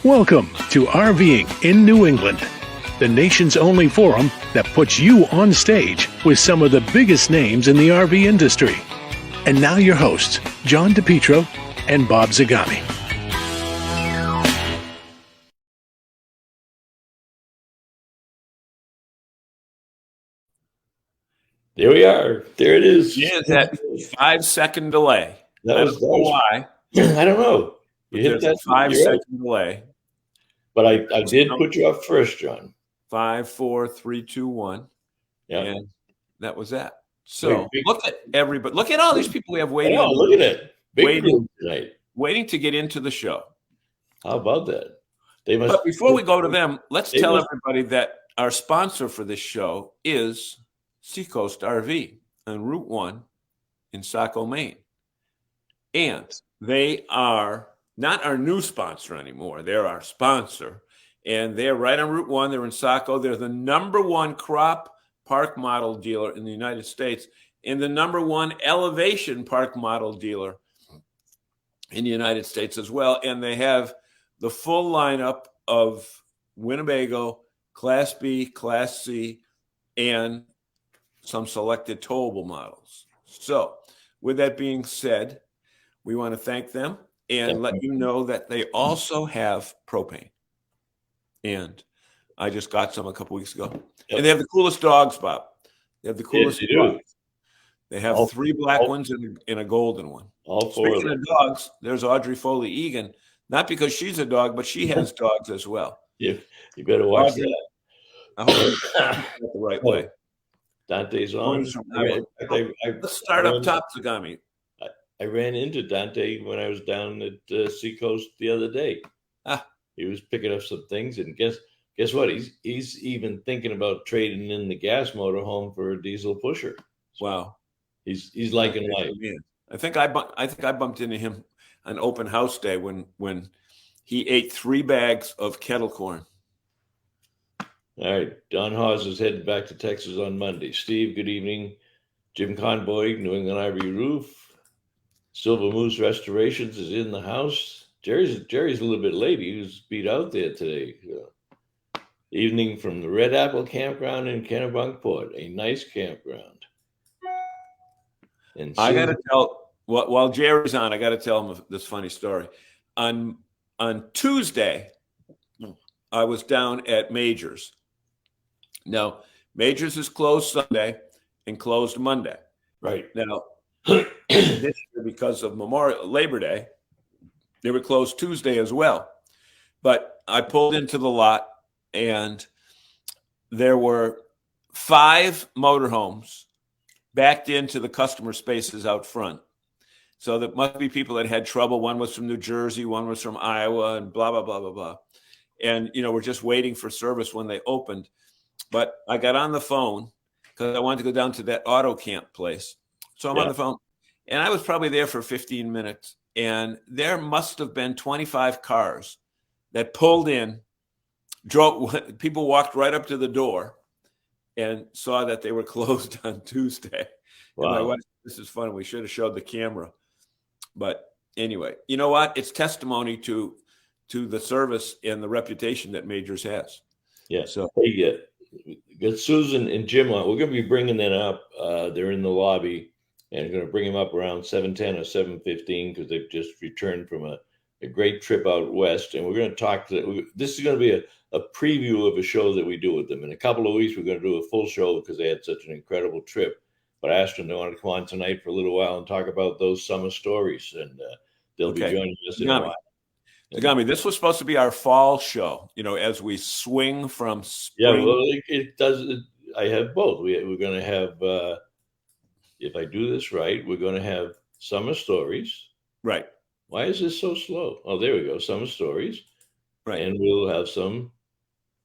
Welcome to RVing in New England, the nation's only forum that puts you on stage with some of the biggest names in the RV industry. And now your hosts, John DePietro and Bob Zagami. There we are. There it is. Yeah, that 5-second delay. That was why. I don't know. You hit that 5-second delay. But I did put you up first, John. 5, 4, 3, 2, 1. Yeah. And that was that. So look at everybody. Look at all these people we have waiting. Oh, look at it. Waiting tonight. Waiting to get into the show. How about that? But before we go to them, let's tell everybody that our sponsor for this show is Seacoast RV on Route 1 in Saco, Maine. And they are not our new sponsor anymore. They're our sponsor. And they're right on Route 1. They're in Saco. They're the #1 crop park model dealer in the United States and the #1 elevation park model dealer in the United States as well. And they have the full lineup of Winnebago, Class B, Class C, and some selected towable models. So with that being said, we want to thank them and let you know that they also have propane. And I just got some a couple weeks ago. Yep. And they have the coolest dogs, Bob. They have the coolest dogs. They have 3 black ones and a golden one. Speaking of dogs, there's Audrey Foley Egan. Not because she's a dog, but she has dogs as well. Yeah, you better watch Audrey, that. I hope you got the right way. Dante's on. Let's start up top, Zagami. I ran into Dante when I was down at Seacoast the other day. He was picking up some things, and guess what? He's even thinking about trading in the gas motor home for a diesel pusher. Wow, he's liking life. I think I bumped into him on open house day when he ate 3 bags of kettle corn. All right, Don Hawes is headed back to Texas on Monday. Steve, good evening. Jim Conboy, New England Ivory Roof. Silver Moose Restorations is in the house. Jerry's a little bit late. He was beat out there today. Evening from the Red Apple Campground in Kennebunkport, a nice campground. And I got to tell, while Jerry's on, I got to tell him this funny story. On Tuesday, I was down at Majors. Now, Majors is closed Sunday and closed Monday. Right. Now, this year, because of Labor Day, they were closed Tuesday as well. But I pulled into the lot, and there were 5 motorhomes backed into the customer spaces out front. So there must be people that had trouble. One was from New Jersey, one was from Iowa, and blah, blah, blah, blah, blah. And, we're just waiting for service when they opened. But I got on the phone because I wanted to go down to that auto camp place. So I'm on the phone, and I was probably there for 15 minutes. And there must have been 25 cars that pulled in, people walked right up to the door and saw that they were closed on Tuesday. Wow. And my wife, this is fun. We should have showed the camera. But anyway, you know what? It's testimony to the service and the reputation that Majors has. Yeah. So hey, got Susan and Jim on. We're going to be bringing them up. They're in the lobby. And I'm going to bring them up around 7:10 or 7:15 because they've just returned from a great trip out west. And we're going to talk this is going to be a preview of a show that we do with them. In a couple of weeks, we're going to do a full show because they had such an incredible trip. But I asked them they want to come on tonight for a little while and talk about those summer stories, and they'll be joining us in a while. Zagami, this was supposed to be our fall show, as we swing from spring. Yeah, well, it does. I have both. We're going to have, if I do this right, we're going to have summer stories. Right. Why is this so slow? Oh, there we go. Summer stories. Right. And we'll have some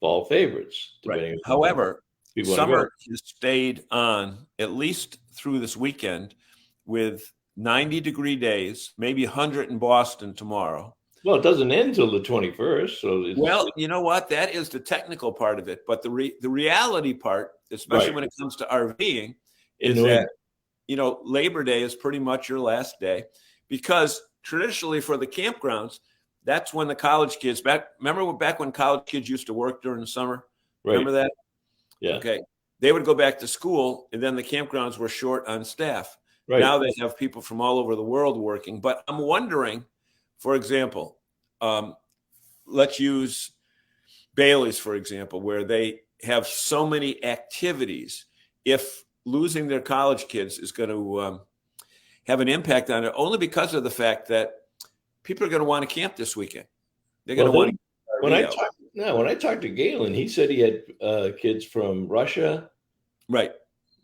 fall favorites. Right. However, summer has stayed on at least through this weekend with 90-degree days, maybe 100 in Boston tomorrow. Well, it doesn't end till the 21st. So you know what? That is the technical part of it. But the reality part, especially when it comes to RVing, is that, Labor Day is pretty much your last day, because traditionally for the campgrounds, that's when the college kids remember back when college kids used to work during the summer? Right. Remember that? Yeah. Okay. They would go back to school, and then the campgrounds were short on staff. Right. Now they have people from all over the world working. But I'm wondering, for example, let's use Bailey's, for example, where they have so many activities. If losing their college kids is going to have an impact on it, only because of the fact that people are going to want to camp this weekend. They're going to want to. When I talked to Galen, he said he had kids from Russia, right,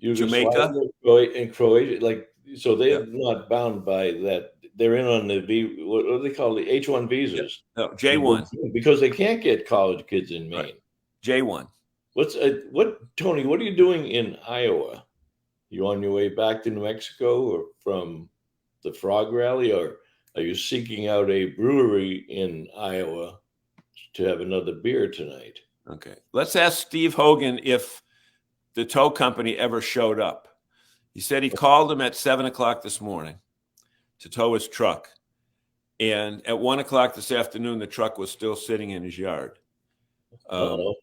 Jamaica, and Croatia. So they're not bound by that. They're in on the what do they call the H1 visas? No, J1, because they can't get college kids in Maine. Right. J1. Tony? What are you doing in Iowa? You on your way back to New Mexico, or from the Frog Rally, or are you seeking out a brewery in Iowa to have another beer tonight? Okay. Let's ask Steve Hogan if the tow company ever showed up. He said he called him at 7:00 this morning to tow his truck. And at 1:00 this afternoon, the truck was still sitting in his yard. So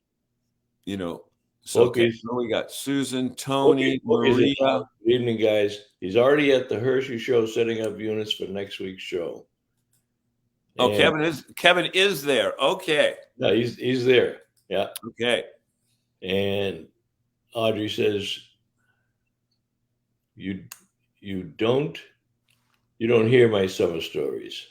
we got Susan, Tony, Maria. Good evening, guys. He's already at the Hershey show setting up units for next week's show. Oh, Kevin is there. Okay. No, he's there. Yeah. Okay. And Audrey says, you don't hear my summer stories.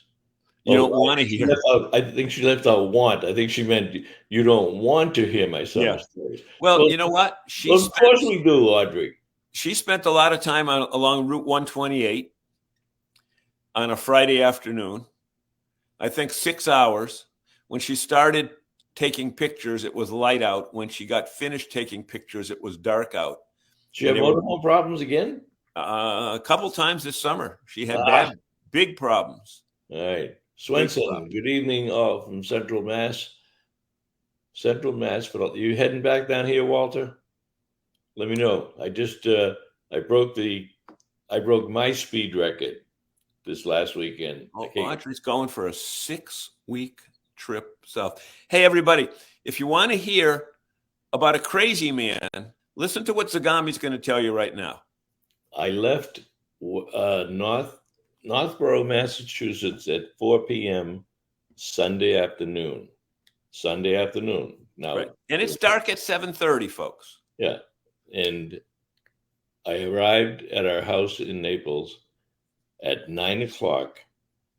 You don't want to hear. I think she left out want. I think she meant you don't want to hear my summer stories. Well, you know what? Of course we do, Audrey. She spent a lot of time along Route 128 on a Friday afternoon. I think 6 hours. When she started taking pictures, it was light out. When she got finished taking pictures, it was dark out. She had motorhome problems again? A couple times this summer. She had big problems. All right. Swenson, good evening, all from Central Mass. Central Mass. You heading back down here, Walter? Let me know. I just I broke my speed record this last weekend. Audrey's going for a 6-week trip south. Hey, everybody, if you want to hear about a crazy man, listen to what Zagami's going to tell you right now. I left Northborough, Massachusetts at 4 p.m. Sunday afternoon. Now, right. And it's dark at 7:30, folks. Yeah. And I arrived at our house in Naples at 9:00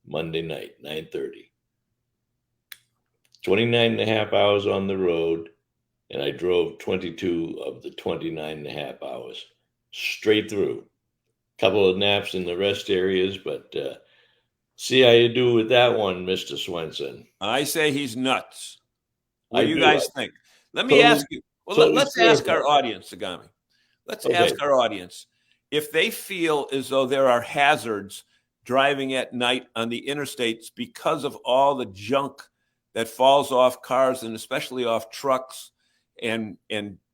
Monday night, 9:30. 29 and a half hours on the road, and I drove 22 of the 29 and a half hours straight through. Couple of naps in the rest areas, but see how you do with that one, Mr. Swenson. I say he's nuts. What do you guys think? Let me ask you. Well, let's ask our audience, Zagami. Let's ask our audience if they feel as though there are hazards driving at night on the interstates because of all the junk that falls off cars and especially off trucks and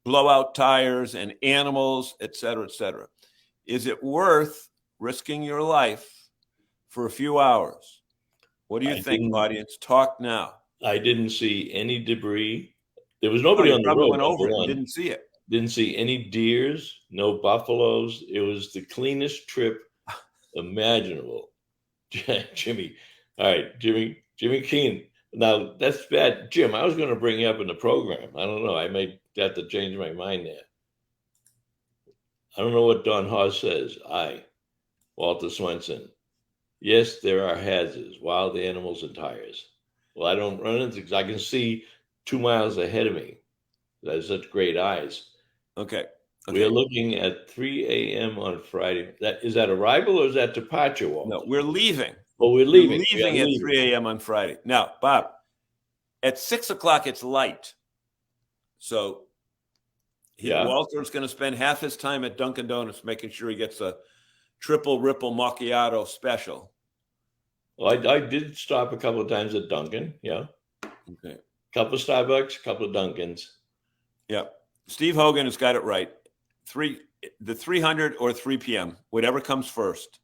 blowout tires and animals, et cetera, et cetera. Is it worth risking your life for a few hours? What do you think, audience? Talk now. I didn't see any debris. There was nobody on the road. Went over it. Didn't see it. Didn't see any deers, no buffaloes. It was the cleanest trip imaginable. Jimmy. All right, Jimmy Keen. Now, that's bad. Jim, I was going to bring you up in the program. I don't know. I may have to change my mind there. I don't know what Don Haas says. Walter Swenson. Yes, there are hazards, wild animals and tires. Well, I don't run into because I can see 2 miles ahead of me. I have such great eyes. Okay. We are looking at 3 a.m. on Friday. Is that arrival or is that departure, Walter? No, we're leaving. Oh, we're leaving. We're leaving at 3 a.m. on Friday. Now, Bob, at 6 o'clock, it's light. So Walter's going to spend half his time at Dunkin' Donuts making sure he gets a triple ripple macchiato special. Well, I did stop a couple of times at Dunkin'. Yeah. Okay. Couple of Starbucks, couple of Dunkins. Yeah. Steve Hogan has got it right. The 300 or 3 p.m., whatever comes first.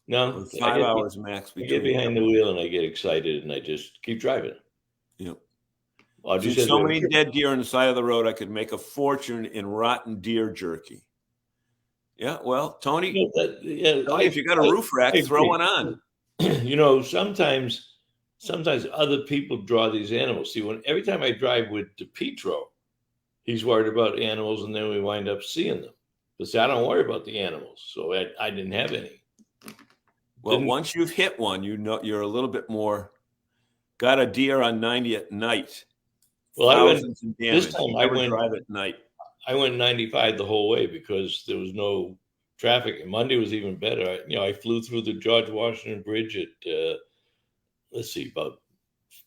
No, 5 hours max. I get behind the wheel and I get excited and I just keep driving. Yeah. There's so many dead deer on the side of the road, I could make a fortune in rotten deer jerky. Yeah, well, Tony, Tony, if you got a roof rack, throw one on. Sometimes other people draw these animals. See, every time I drive with DePietro, he's worried about animals, and then we wind up seeing them. But I don't worry about the animals, so I didn't have any. Well, once you've hit one, you're a little bit more. Got a deer on 90 at night. Well, this time I went drive at night. I went 95 the whole way because there was no traffic. And Monday was even better. I flew through the George Washington Bridge at about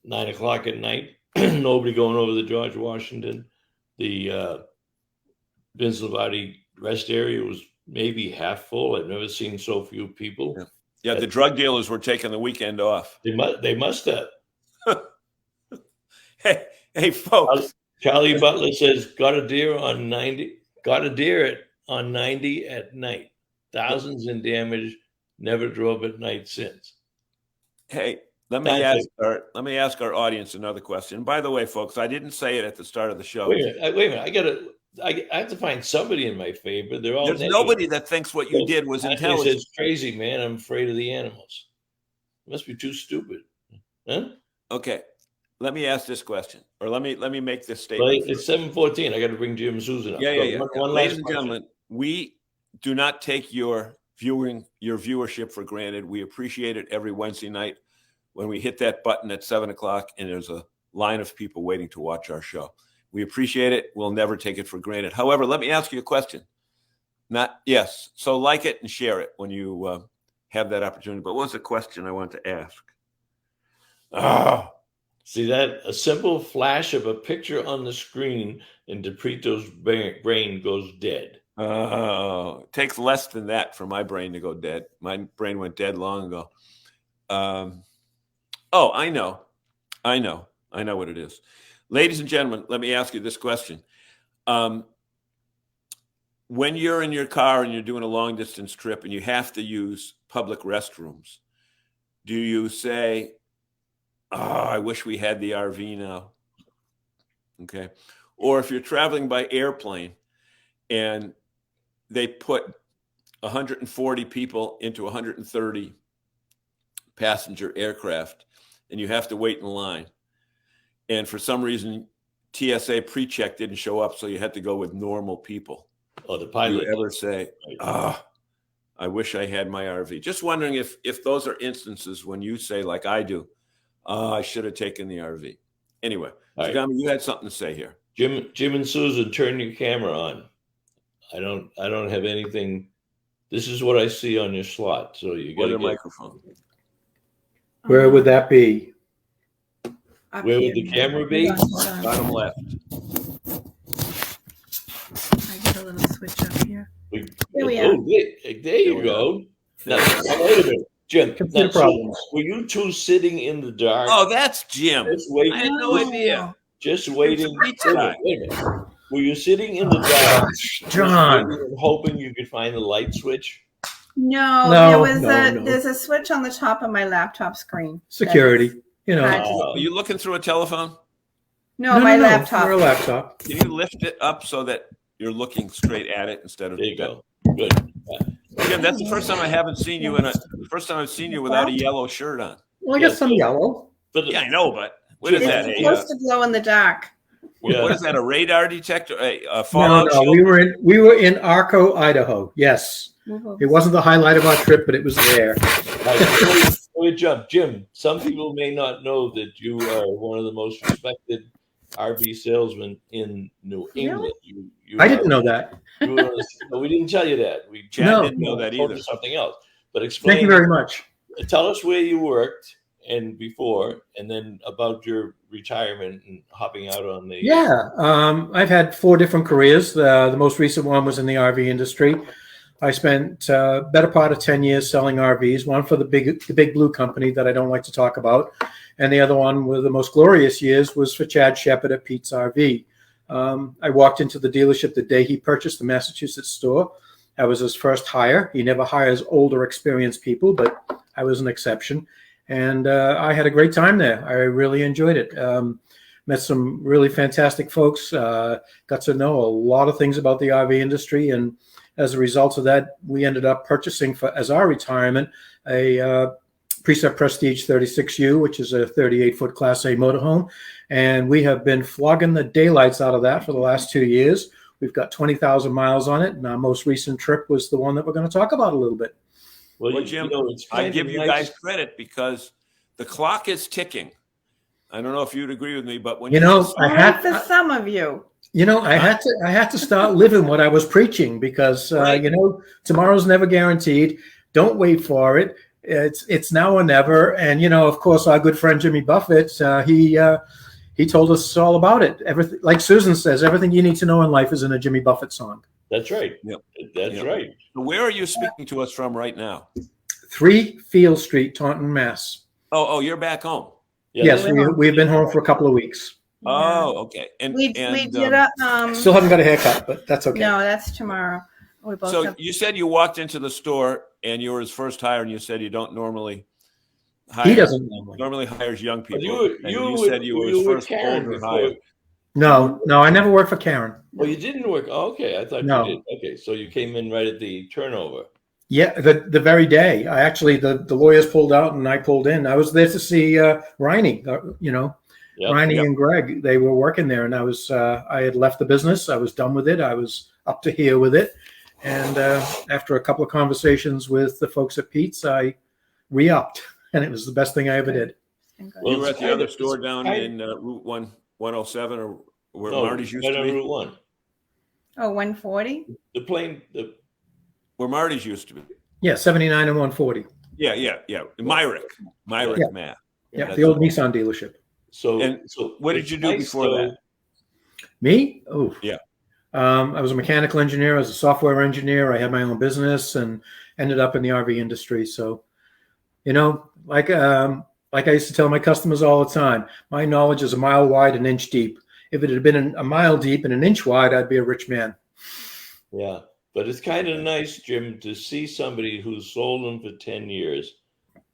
9 o'clock at night. Nobody going over the George Washington. The Vince Lombardi rest area was maybe half full. I've never seen so few people. Yeah, the drug dealers were taking the weekend off. They must have. Hey, folks. Charlie Butler says, got a deer on 90 at night. Thousands in damage. Never drove at night since. Hey, let me ask our audience another question. By the way, folks, I didn't say it at the start of the show. Wait a minute. I have to find somebody in my favor. There's nobody that thinks what you did was intelligent. It's crazy, man. I'm afraid of the animals. It must be too stupid. Huh? Okay. Let me ask this question, or let me make this statement. Well, it's 7:14. I got to bring Jim and Susan up. Yeah. Ladies and gentlemen, we do not take your viewership for granted. We appreciate it every Wednesday night when we hit that button at 7 o'clock and there's a line of people waiting to watch our show. We appreciate it. We'll never take it for granted. However, let me ask you a question. So like it and share it when you have that opportunity. But what was the question I wanted to ask? See that? A simple flash of a picture on the screen and DePrito's brain goes dead. It takes less than that for my brain to go dead. My brain went dead long ago. I know what it is. Ladies and gentlemen, let me ask you this question. When you're in your car and you're doing a long distance trip and you have to use public restrooms, do you say, I wish we had the RV now? Okay. Or if you're traveling by airplane and they put 140 people into 130 passenger aircraft and you have to wait in line, and for some reason TSA pre-check didn't show up, so you had to go with normal people. Oh, the pilot. Do you ever say, I wish I had my RV? Just wondering if those are instances when you say, like I do, I should have taken the RV. Anyway, Zagami, you had something to say here. Jim and Susan, turn your camera on. I don't have anything. This is what I see on your slot. So you got a microphone. Where would that be? Where would the camera be? Bottom left. I get a little switch up here. There we are. There you go. Now, wait a minute. Jim, were you two sitting in the dark? Oh, that's Jim. Just waiting. I had no idea. Just waiting. Wait a minute. Were you sitting in the dark, John, hoping you could find the light switch? No, there's a switch on the top of my laptop screen. Security, Are you looking through a telephone? No, my laptop. Or a laptop. Can you lift it up so that you're looking straight at it instead of? There you go. Good. Jim, that's the first time I haven't seen you First time I've seen you without a yellow shirt on. Well, I got some yellow. But Yeah, I know, but what is It's that? supposed to glow in the dark. What is that? A radar detector? A No, fallout no, shelter? we were in Arco, Idaho. Yes, it wasn't the highlight of our trip, but it was there. Jim, some people may not know that you are one of the most respected RV salesmen in New England. You I didn't know that. we didn't tell you that. Chad didn't know that told either. you something else. But explain. Thank you very much. Tell us where you worked and before, and then about your retirement and hopping out on the. Yeah, I've had 4 different careers. The most recent one was in the RV industry. I spent better part of 10 years selling RVs, one for the big blue company that I don't like to talk about, and the other one with the most glorious years was for Chad Shepard at Pete's RV. I walked into the dealership the day he purchased the Massachusetts store. I was his first hire. He never hires older, experienced people, but I was an exception. And I had a great time there. I really enjoyed it. Met some really fantastic folks, got to know a lot of things about the RV industry. And as a result of that, we ended up purchasing as our retirement a Precept Prestige 36U, which is a 38-foot Class A motorhome. And we have been flogging the daylights out of that for the last 2 years. We've got 20,000 miles on it. And our most recent trip was the one that we're going to talk about a little bit. Well, Jim, I give you guys credit because the clock is ticking. I don't know if you'd agree with me, but when for some of you. I had to start living what I was preaching because tomorrow's never guaranteed. Don't wait for it. It's now or never. And of course, our good friend Jimmy Buffett, he told us all about it. Everything, like Susan says, everything you need to know in life is in a Jimmy Buffett song. That's right. Yep. That's right. So where are you speaking to us from right now? 3 Field Street, Taunton, Mass. Oh, you're back home. Yes, we've been home for a couple of weeks. Oh, okay. And we did still haven't got a haircut, but that's okay. No, that's tomorrow. We both you said you walked into the store and you were his first hire, and you said you don't normally hire. He doesn't normally hires young people. You said you were his first older hire. No, I never worked for Karen. Well, you didn't work. Oh, okay, I thought you did. Okay, so you came in right at the turnover. Yeah, the very day. I actually the lawyers pulled out and I pulled in. I was there to see Riney. Riney and Greg. They were working there, and I had left the business. I was done with it. I was up to here with it, and after a couple of conversations with the folks at Pete's, I re-upped, and it was the best thing I ever did. Well, you were at the other store down in Route 107, or where Marty's used to be. Route 1. Oh, 140? Where Marty's used to be. Yeah, 79 and 140. Yeah. Myrick, Mass. Yeah, the old Nissan dealership. So what did you do before that? Me? Oh, yeah. I was a mechanical engineer. I was a software engineer. I had my own business and ended up in the RV industry. So, like I used to tell my customers all the time, my knowledge is a mile wide, an inch deep. If it had been a mile deep and an inch wide, I'd be a rich man. Yeah, but it's kind of nice, Jim, to see somebody who's sold them for 10 years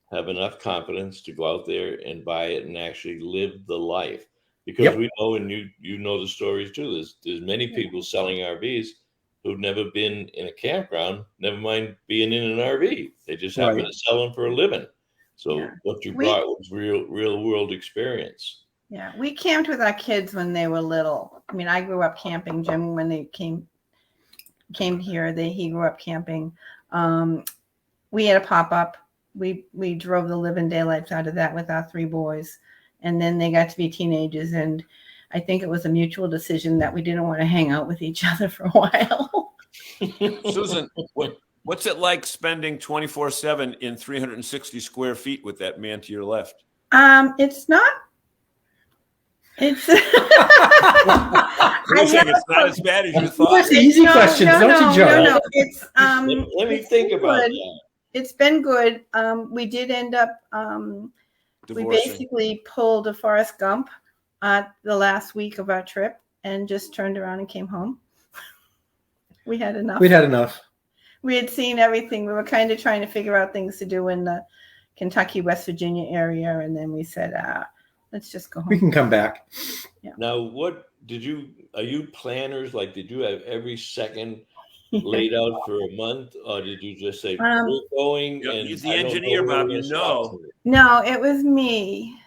have enough confidence to go out there and buy it and actually live the life. Because we know, and you know the stories too, there's many people selling RVs who've never been in a campground, never mind being in an RV. They just happen to sell them for a living. So what you brought was real world experience. Yeah, we camped with our kids when they were little. I mean, I grew up camping. Jim, when they came here, he grew up camping. We had a pop-up. We drove the living daylights out of that with our 3 boys. And then they got to be teenagers. And I think it was a mutual decision that we didn't want to hang out with each other for a while. Susan, what's it like spending 24/7 in 360 square feet with that man to your left? It's not. It's. You're saying it's not as bad as you thought. That's easy questions, don't you, Joe? No. It's Let me think about that. It's been good. We did end up. We basically pulled a Forrest Gump the last week of our trip and just turned around and came home. We had enough. We'd had enough. We had seen everything. We were kind of trying to figure out things to do in the Kentucky, West Virginia area. And then we said, let's just go home. We can come back. Yeah. Now, are you planners? Like, did you have every second laid out for a month, or did you just say we're going? He's the engineer, Bob. No, it was me.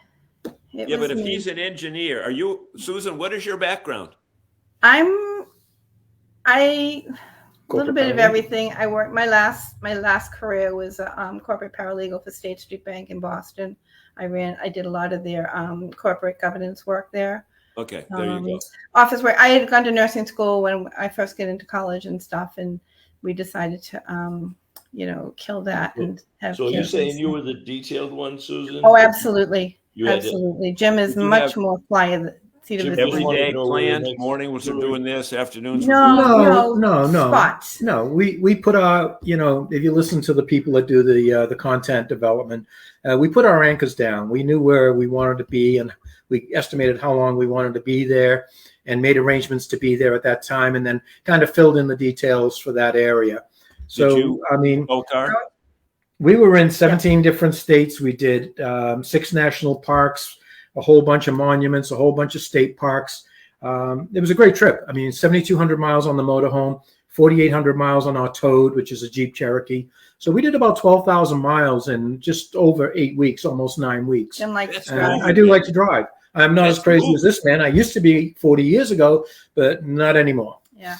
It Yeah, was but if me. he's an engineer, are you, Susan? What is your background? A little Corporate bit of paralegal. everything. I worked my last career was a corporate paralegal for State Street Bank in Boston. I did a lot of their corporate governance work there. Okay, there you go. Office work. I had gone to nursing school when I first get into college and stuff, and we decided to kill that and have So you're kids. saying you were the detailed one, Susan? Oh, absolutely. You had Absolutely. Jim is Did you much have- more fly of the seat of Jim the just Every wanted to day know where the planned. next Morning was brewery- doing this. Afternoons. No. Spots. No. We put our, if you listen to the people that do the content development, we put our anchors down. We knew where we wanted to be, and we estimated how long we wanted to be there, and made arrangements to be there at that time, and then kind of filled in the details for that area. So, Golkar? we were in 17 different states. We did 6 national parks, a whole bunch of monuments, a whole bunch of state parks. It was a great trip. 7,200 miles on the motorhome, 4,800 miles on our Toad, which is a Jeep Cherokee. So we did about 12,000 miles in just over 8 weeks, almost 9 weeks. Jim likes That's to drive. cool. I do like to drive. I'm not That's as crazy cool. as this man. I used to be 40 years ago, but not anymore. Yeah.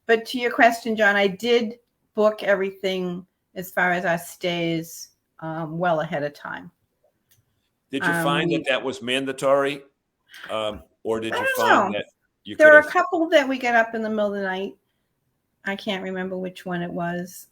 But to your question, John, I did book everything as far as our stays well ahead of time. Did you find that was mandatory, or did I you don't find know. that you There could were a have? couple that we got up in the middle of the night. I can't remember which one it was.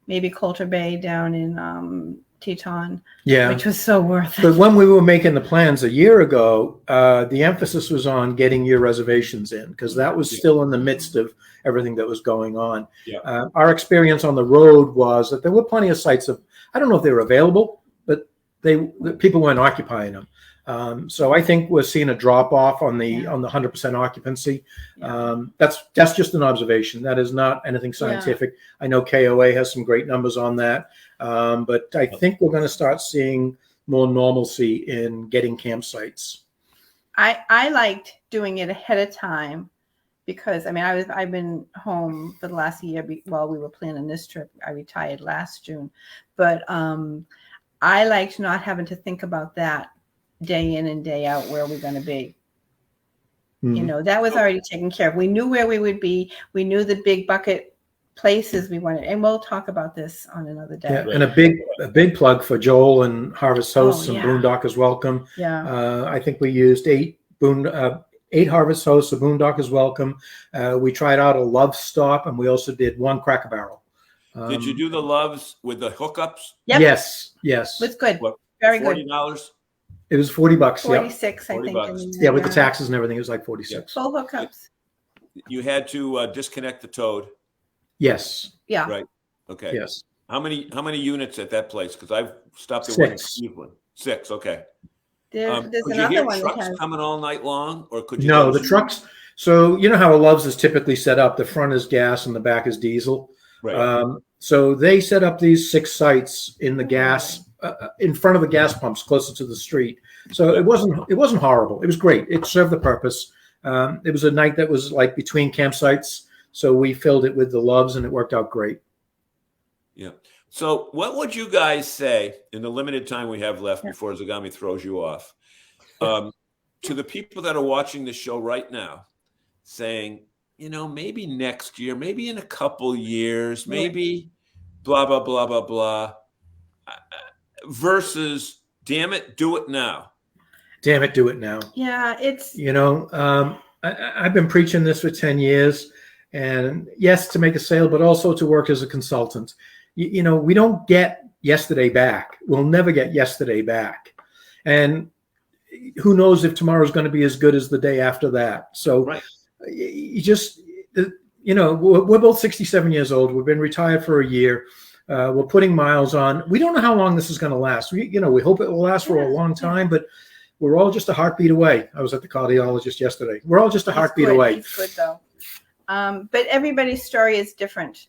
Maybe Coulter Bay down in Teton, Yeah. which was so worth it. But when we were making the plans a year ago, the emphasis was on getting your reservations in, because that was still in the midst of everything that was going on. Yeah. Our experience on the road was that there were plenty of sites I don't know if they were available, but the people weren't occupying them. So I think we're seeing a drop off on the 100% occupancy. That's just an observation. That is not anything scientific. I know KOA has some great numbers on that, but I think we're going to start seeing more normalcy in getting campsites. I liked doing it ahead of time because I've been home for the last year while we were planning this trip. I retired last June, but I liked not having to think about that day in and day out where we're going to be. Mm-hmm. That was already taken care of. We knew where we would be. We knew the big bucket places we wanted, and we'll talk about this on another day. Yeah, and a big plug for Joel and Harvest Hosts and Boondockers Welcome. Yeah, I think we used 8 Harvest Hosts, a Boondockers Welcome. We tried out a Love Stop, and we also did 1 Cracker Barrel. Did you do the Loves with the hookups? Yep. Yes. It was good. What, Very good. $40? It was $40. 46, Yep. I think. $40. Yeah, with the taxes and everything, it was like 46. Full hookups. You had to disconnect the Toad. Yes. Yeah. Right. Okay. Yes. How many units at that place? Because I've stopped at one in 6. Cleveland. 6. Okay. There's Could you another hear one that trucks has. coming all night long, or could you? No, the trucks. So you know how a Love's is typically set up. The front is gas and the back is diesel. Right. So they set up these 6 sites in the gas, in front of the gas pumps, closer to the street. So it wasn't horrible. It was great. It served the purpose. It was a night that was like between campsites, so we filled it with the Loves, and it worked out great. Yeah. So what would you guys say in the limited time we have left before Zagami throws you off, to the people that are watching the show right now, saying, maybe next year, maybe in a couple years, maybe blah, blah, blah, blah, blah, versus, damn it, do it now. Damn it, do it now. Yeah, it's. I've been preaching this for 10 years, and yes, to make a sale, but also to work as a consultant. We don't get yesterday back. We'll never get yesterday back. And who knows if tomorrow's going to be as good as the day after that. So you just, we're both 67 years old. We've been retired for a year. We're putting miles on. We don't know how long this is going to last. We hope it will last for a long time, but we're all just a heartbeat away. I was at the cardiologist yesterday. We're all just a heartbeat away. He's good though. But everybody's story is different.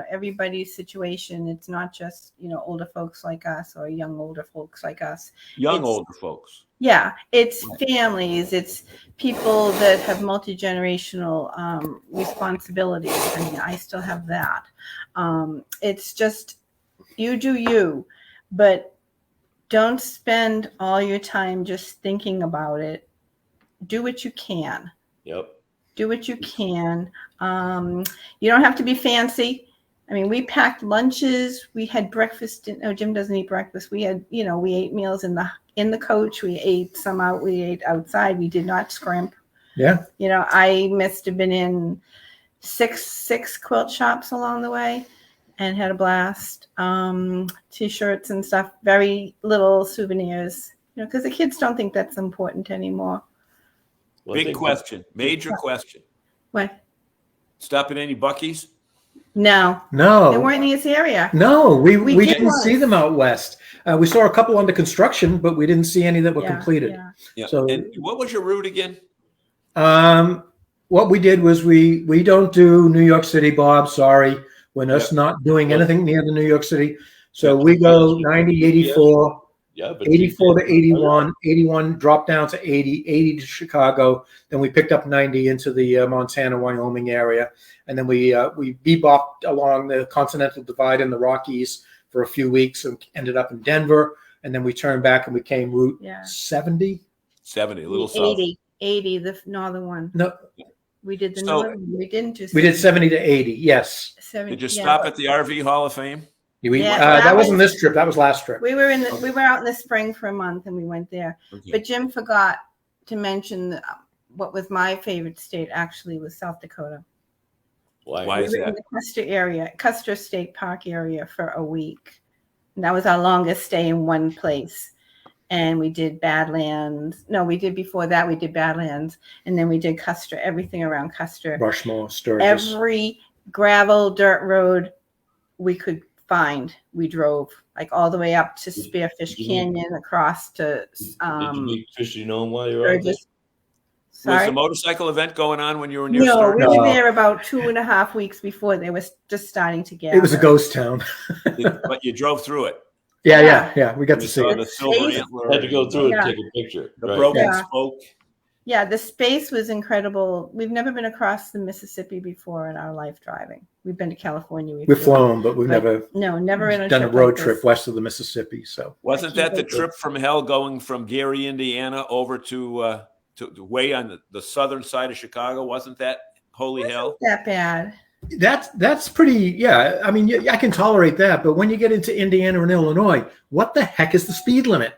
Everybody's situation. It's not just, older folks like us or young older folks like us. Older folks. Yeah, it's families. It's people that have multi-generational responsibilities. I still have that. It's just, you do you. But don't spend all your time just thinking about it. Do what you can. Yep. Do what you can. You don't have to be fancy. I mean, we packed lunches. We had breakfast. No, Jim doesn't eat breakfast. We had, we ate meals in the coach. We ate some out. We ate outside. We did not scrimp. Yeah. I must have been in six quilt shops along the way and had a blast. T-shirts and stuff. Very little souvenirs. Because the kids don't think that's important anymore. Big question. Major question. What? Stop at any Buc-ee's? No. No. They weren't in this area. No, we did didn't once. see them out west. We saw a couple under construction, but we didn't see any that were completed. Yeah. Yeah. So, and what was your route again? what we did was we don't do New York City, Bob. Sorry, we're just not doing anything near the New York City. So we go 90, 84. Yeah, but 84 to 81, 81 dropped down to 80, 80 to Chicago. Then we picked up 90 into the Montana, Wyoming area. And then we bebopped along the Continental Divide in the Rockies for a few weeks and ended up in Denver. And then we turned back and we came Route 70. 70, a little south. 80, the northern one. No, We did the So- northern. We didn't do. we did 70 to 80. Yes. 70. Did you yeah. stop at the RV Hall of Fame? That wasn't this trip. That was last trip. We were out in the spring for a month and we went there. Okay. But Jim forgot to mention what was my favorite state actually was South Dakota. Why We is were in that? the Custer State Park area for a week. And that was our longest stay in one place. And we did Badlands. No, we did before that. We did Badlands. And then we did Custer, everything around Custer. Rushmore, Sturgis. Every gravel dirt road we could find, we drove, like all the way up to Spearfish Canyon, across to Did you meet Christy Nome while you were out there? Sturgis. Was Sorry. the motorcycle event going on when you were near No, Sturgis? we were there about 2.5 weeks before they were just starting to gather. It was a ghost town. But you drove through it. Yeah. We got You to see saw it. the silver antler. Had to go through Yeah. and take a picture. The Right. broken Yeah. spoke. Yeah, the space was incredible. We've never been across the Mississippi before in our life driving. We've been to California. We've flown, but we've never never in a done a trip road like trip this. west of the Mississippi. So Wasn't that the trip from hell going from Gary, Indiana over to way on the southern side of Chicago? Wasn't that holy hell? That bad. that's pretty. Yeah, I mean, I can tolerate that, but when you get into Indiana and Illinois, what the heck is the speed limit?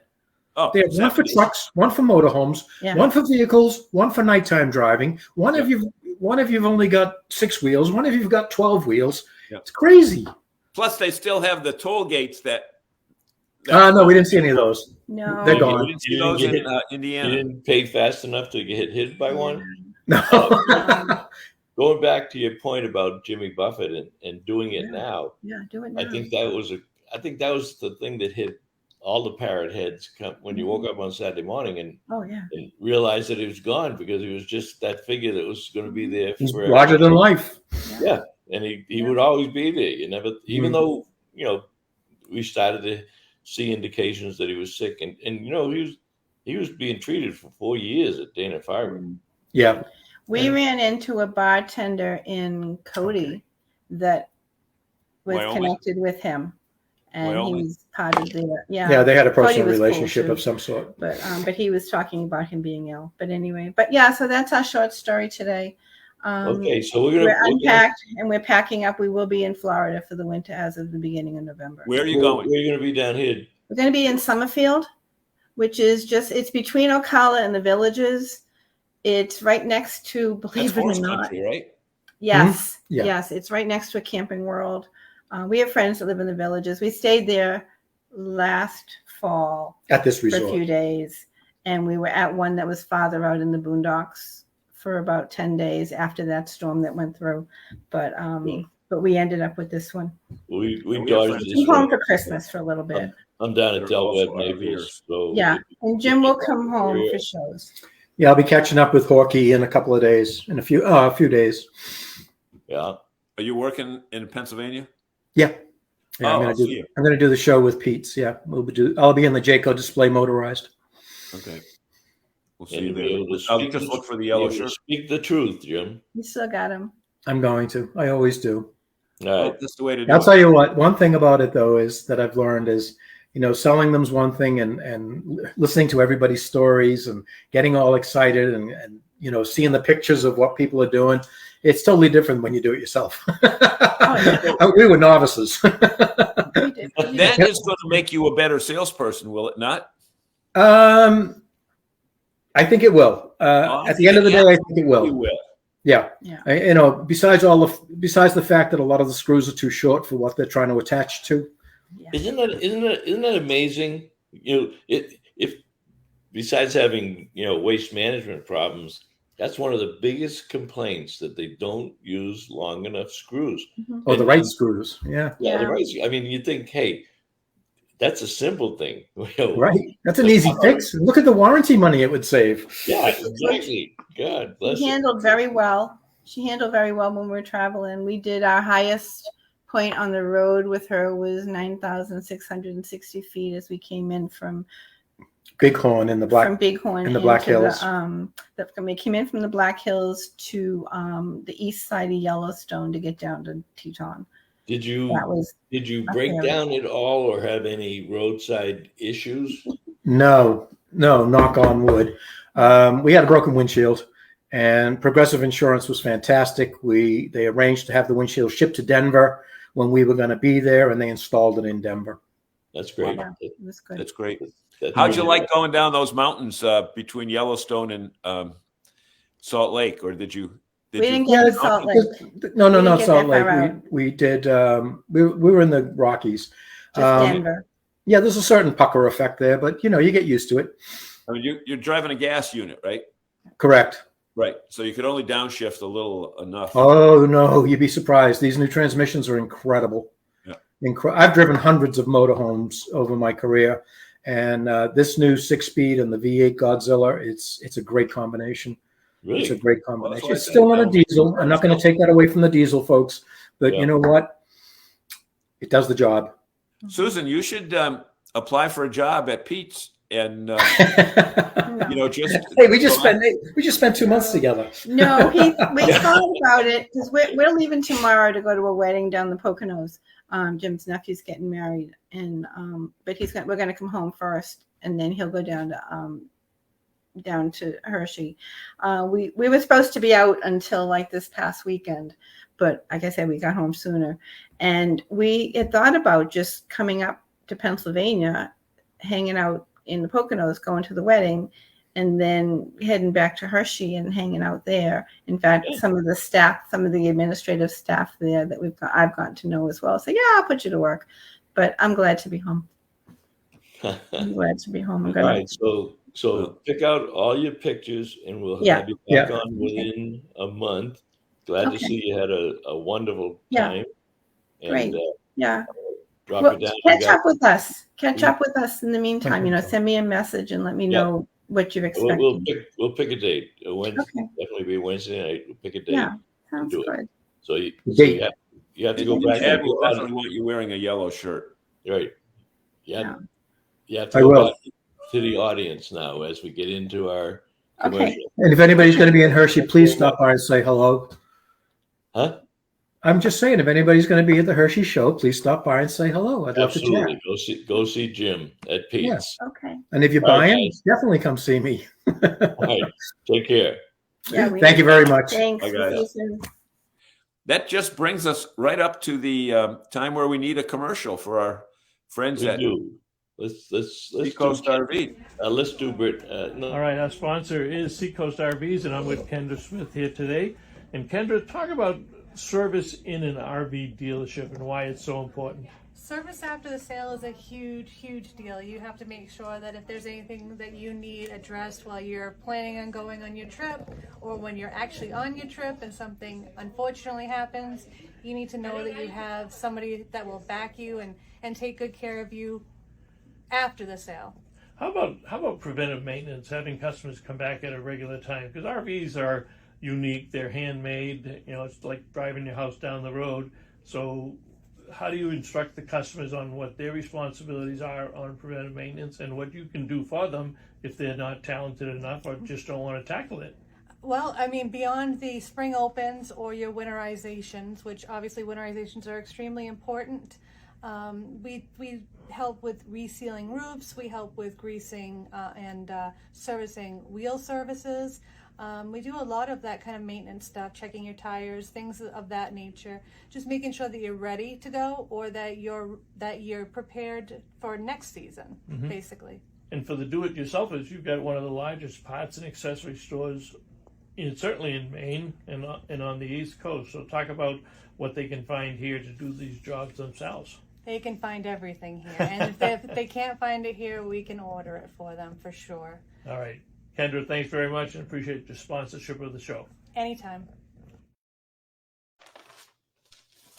Oh, They have one for 70s. trucks, one for motorhomes, Yeah. one for vehicles, one for nighttime driving. One of you've only got 6 wheels. One of you've got 12 wheels. Yeah. It's crazy. Plus, they still have the toll gates that. No, we didn't see any of those. No. They're You gone. didn't see You didn't those get in You Indiana. didn't pay fast enough to get hit by one? No. Going back to your point about Jimmy Buffett and doing it now, Yeah, do it now. I think that was the thing that hit all the parrot heads when you woke up on Saturday morning and realized that he was gone because he was just that figure that was going to be there He's forever. larger than life. Yeah, and he would always be there. You never, even though we started to see indications that he was sick, and he was being treated for 4 years at Dana-Farber. Yeah. We ran into a bartender in Cody that was Wyoming? connected with him, and Wyoming? he was part of the Yeah, they had a Cody personal was cool, relationship too. of some sort. But he was talking about him being ill. But anyway, so that's our short story today. Okay, so We're unpacked and we're packing up. We will be in Florida for the winter as of the beginning of November. Where are you going? Where are you going to be down here? We're going to be in Summerfield, which is it's between Ocala and the Villages. It's right next to, That's believe it or horse not. country, right? Yes, Yeah. yes, it's right next to a Camping World. We have friends that live in the Villages. We stayed there last fall At this for a few resort. days, and we were at one that was farther out in the boondocks for about 10 days after that storm that went through. But we ended up with this one. We we have dodged friends. this I'm home one. for Christmas for a little bit. I'm down at They're Del also Webb, Naples. RVers. So Yeah, and Jim will come home for shows. Yeah, I'll be catching up with Horky in a couple of days, in a few days. yeah. Are you working in Pennsylvania? Yeah. Yeah, Oh, I'll see you. I'm gonna do the show with Pete's. Yeah, I'll be in the Jayco display motorized. Okay. We'll see And you you'll be able there. to I'll speak just the- look for the yellow you'll shirt. Speak the truth, Jim. You still got him. I'm going to. I always do. All Oh, right. that's the way to do I'll it. tell you what. One thing about it though is that I've learned is selling them's one thing, and listening to everybody's stories and getting all excited and seeing the pictures of what people are doing. It's totally different when you do it yourself. We were novices. That is going to make you a better salesperson, will it not? I think it will. At the end of the day, I think it will. You will. Yeah. Besides the fact that a lot of the screws are too short for what they're trying to attach to. Yeah. Isn't that amazing? If besides having waste management problems, that's one of the biggest complaints, that they don't use long enough screws. Or the right screws. Yeah. Yeah, the right. I mean, you think, hey, that's a simple thing. Right. That's an easy fix. Look at the warranty money it would save. Yeah, exactly. God bless She her. handled very well. She handled very well when we were traveling. We did our highest point on the road with her was 9,660 feet as we came in from Bighorn in the Black Bighorn in the Black Hills. We came in from the Black Hills to the east side of Yellowstone to get down to Teton. Did you my break favorite. down at all, or have any roadside issues? No, knock on wood. We had a broken windshield, and Progressive Insurance was fantastic. They arranged to have the windshield shipped to Denver when we were going to be there, and they installed it in Denver. That's great. Yeah, it was good. That's great. That's How'd you really like going down those mountains between Yellowstone and Salt Lake, or did you? We didn't get to Salt Lake. No, didn't not get Salt that far Lake. out. We did. We were in the Rockies. Just Denver. Yeah, there's a certain pucker effect there, but you get used to it. I mean, you're driving a gas unit, right? Correct. Right. So you could only downshift a little enough. Oh no, you'd be surprised. These new transmissions are incredible. Yeah. I've driven hundreds of motorhomes over my career, and this new 6-speed and the V8 Godzilla, it's a great combination. Really? It's a great Well, combination. that's It's why I still think not a diesel. I'm not going to take that away from the diesel folks, but Yeah. you know what? It does the job. Susan, you should apply for a job at Pete's, and just Hey, we just spent 2 months together. No, we thought about it because we're leaving tomorrow to go to a wedding down the Poconos. Jim's nephew's getting married, and but we're going to come home first, and then he'll go down to Hershey. We were supposed to be out until like this past weekend, but like I said, we got home sooner, and we had thought about just coming up to Pennsylvania, hanging out in the Poconos, going to the wedding, and then heading back to Hershey and hanging out there. In fact, some of the administrative staff there that I've gotten to know as well. So yeah, I'll put you to work, but I'm glad to be home. I'm glad to be home. I'm All gonna. right, so pick out all your pictures, and we'll Yeah. have you back on within a month. Glad to Okay. see you had a wonderful Yeah. time. And, Great. Yeah. drop Well, it down. catch up with us. Catch up with us in the meantime. Okay. Send me a message and let me know what you're We'll expecting. pick a date. A Wednesday, Okay. definitely be a Wednesday night. We'll pick a date. Yeah, sounds do it. good. So you Date. have to go back. Ed will definitely want you wearing a yellow shirt. Right. Yeah. You have to I go will. back to the audience now as we get into our Okay. commercial. And if anybody's going to be in Hershey, please stop by and say hello. Huh? I'm just saying, if anybody's going to be at the Hershey show, please stop by and say hello. I'd love to Absolutely. chat. Go see Jim at Pete's. Okay. And if you're All right, buying, guys. definitely come see me. All right. Take care. Yeah. Thank you very much. Thanks. Bye, guys. See you soon. That just brings us right up to the time where we need a commercial for our friends We at do. Let's Seacoast RV. let's do Brit. No. All right, our sponsor is Seacoast RVs, and I'm with Kendra Smith here today. And Kendra, talk about service in an RV dealership and why it's so important. Service after the sale is a huge, huge deal. You have to make sure that if there's anything that you need addressed while you're planning on going on your trip, or when you're actually on your trip and something unfortunately happens, you need to know that you have somebody that will back you and take good care of you after the sale. How about preventive maintenance, having customers come back at a regular time? Because RVs are unique, they're handmade, it's like driving your house down the road. So how do you instruct the customers on what their responsibilities are on preventive maintenance and what you can do for them if they're not talented enough or just don't want to tackle it? Well, I mean, beyond the spring opens or your winterizations, which obviously winterizations are extremely important, We help with resealing roofs. We help with greasing and servicing wheel services. We do a lot of that kind of maintenance stuff, checking your tires, things of that nature. Just making sure that you're ready to go, or that you're prepared for next season, basically. And for the do-it-yourselfers, you've got one of the largest parts and accessory stores, certainly in Maine and on the East Coast. So talk about what they can find here to do these jobs themselves. They can find everything here, and if they can't find it here, we can order it for them for sure. All right. Kendra, thanks very much, and appreciate your sponsorship of the show. Anytime.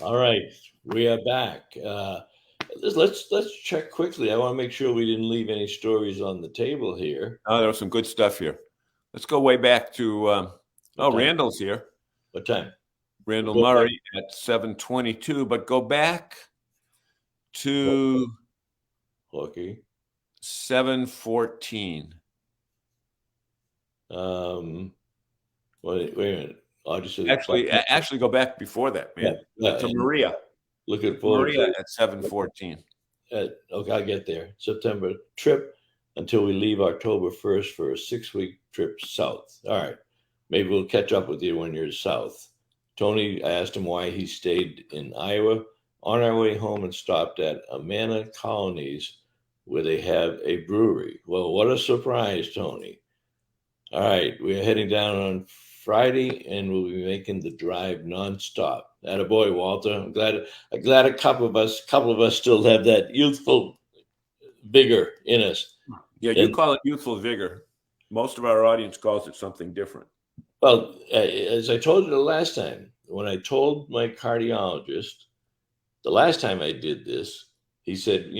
All right, we are back. Let's check quickly. I want to make sure we didn't leave any stories on the table here. Oh, there was some good stuff here. Let's go way back to Randall's here. What time? Randall Murray at 7:22, but go back to Hockey. 7:14. Wait a minute. Actually, go back before that, man. Yeah. To Maria. Looking forward Maria to at 7:14. Okay, I'll get there. September trip until we leave October 1st for a 6-week trip south. All right. Maybe we'll catch up with you when you're south. Tony, I asked him why he stayed in Iowa. On our way home and stopped at Amana Colonies, where they have a brewery. Well, what a surprise, Tony. All right, we're heading down on Friday, and we'll be making the drive nonstop. Attaboy, Walter. I'm glad a couple of us still have that youthful vigor in us. Yeah, you call it youthful vigor. Most of our audience calls it something different. Well, as I told you the last time, when I told my cardiologist, the last time I did this, he said,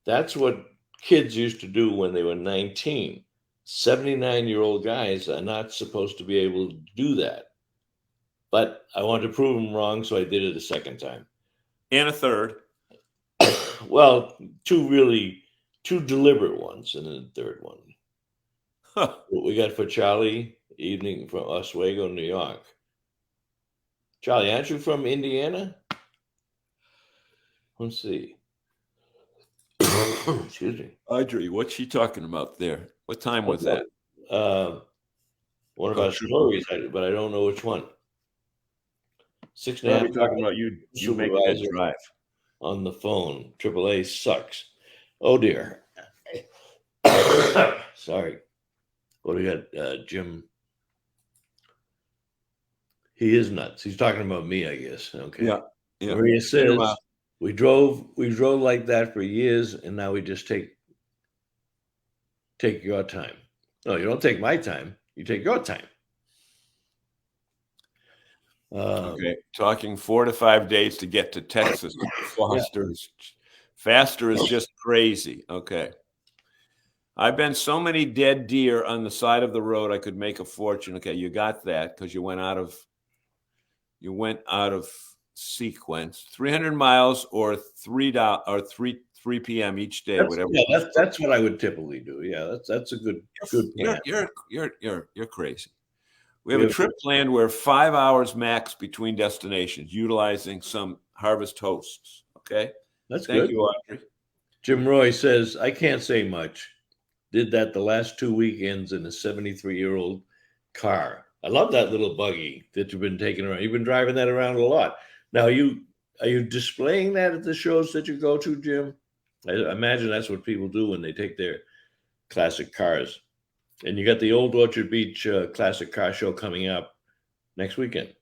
that's what kids used to do when they were 19. 79-year-old guys are not supposed to be able to do that. But I wanted to prove him wrong, so I did it a second time. And a third. Well, two deliberate ones, and then a third one. Huh. What we got for Charlie, evening from Oswego, New York. Charlie, aren't you from Indiana? Let's see. Excuse me. Audrey, what's she talking about there? What time was that? One of our stories, but I don't know which one. 6.5. We're talking about you making that drive. On the phone. AAA sucks. Oh, dear. Sorry. What do we got? Jim. He is nuts. He's talking about me, I guess. Okay. Yeah. Maria says, we drove like that for years, and now we just take your time. No, you don't take my time. You take your time. Okay. Talking 4 to 5 days to get to Texas. Faster is just crazy. Okay. I've been so many dead deer on the side of the road, I could make a fortune. Okay, you got that because you went out of sequence. 300 miles or $3 or 3 p.m. each day, whatever. Yeah, that's what I would typically do. Yeah, that's a good plan. You're crazy. We have a trip planned where 5 hours max between destinations, utilizing some harvest hosts. Okay, that's Thank good. you, Audrey. Jim Roy says, I can't say much. Did that the last 2 weekends in a 73-year-old car. I love that little buggy that you've been taking around. You've been driving that around a lot. Now, are you displaying that at the shows that you go to, Jim? I imagine that's what people do when they take their classic cars. And you got the Old Orchard Beach Classic Car Show coming up next weekend.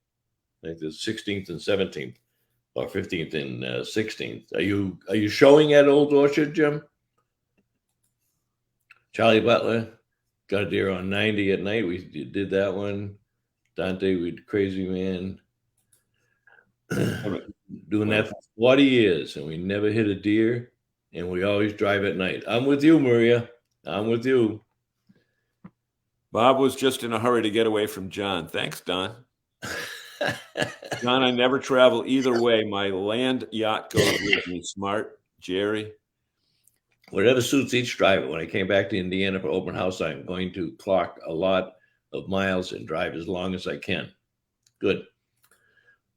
I think the 16th and 17th, or 15th and 16th. Are you showing at Old Orchard, Jim? Charlie Butler got a deer on 90 at night. We did that one. Dante with Crazy Man. Doing that for 40 years, and we never hit a deer, and we always drive at night. I'm with you, Maria. I'm with you. Bob was just in a hurry to get away from John. Thanks, Don. John, I never travel either way. My land yacht goes with me. Smart, Jerry. Whatever suits each driver. When I came back to Indiana for open house, I'm going to clock a lot of miles and drive as long as I can. Good.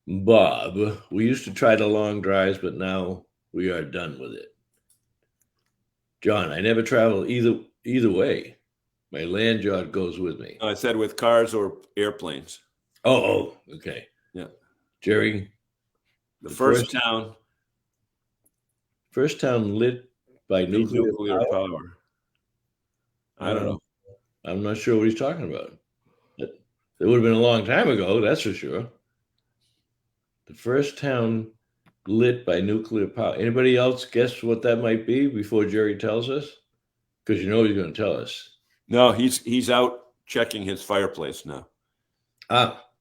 Bob, we used to try the long drives, but now we are done with it. John, I never travel either way. My land yacht goes with me. I said with cars or airplanes. Oh, okay. Yeah. Jerry, the first town lit by nuclear power. I don't know. I'm not sure what he's talking about. It would have been a long time ago, that's for sure. The first town lit by nuclear power. Anybody else guess what that might be before Jerry tells us? Because you know he's going to tell us. No, he's out checking his fireplace now.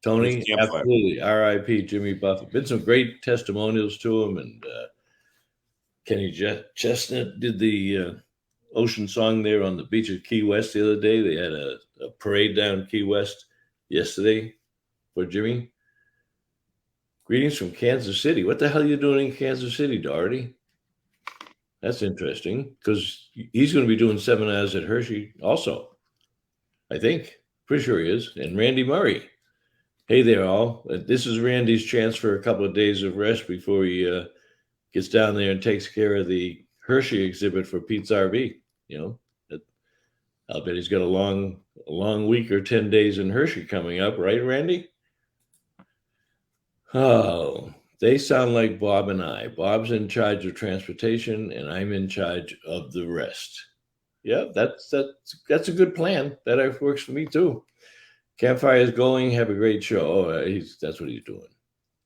Tony, absolutely. R.I.P. Jimmy Buffett. Been some great testimonials to him, and Kenny Chestnut did the ocean song there on the beach of Key West the other day. They had a parade down Key West yesterday for Jimmy. Greetings from Kansas City. What the hell are you doing in Kansas City, Doherty? That's interesting, because he's going to be doing seminars at Hershey also, I think. Pretty sure he is. And Randy Murray. Hey there, all. This is Randy's chance for a couple of days of rest before he gets down there and takes care of the Hershey exhibit for Pete's RV. I'll bet he's got a long week or 10 days in Hershey coming up, right, Randy? Oh, they sound like Bob and I. Bob's in charge of transportation, and I'm in charge of the rest. Yeah, that's a good plan. That works for me too. Campfire is going. Have a great show. Oh, that's what he's doing.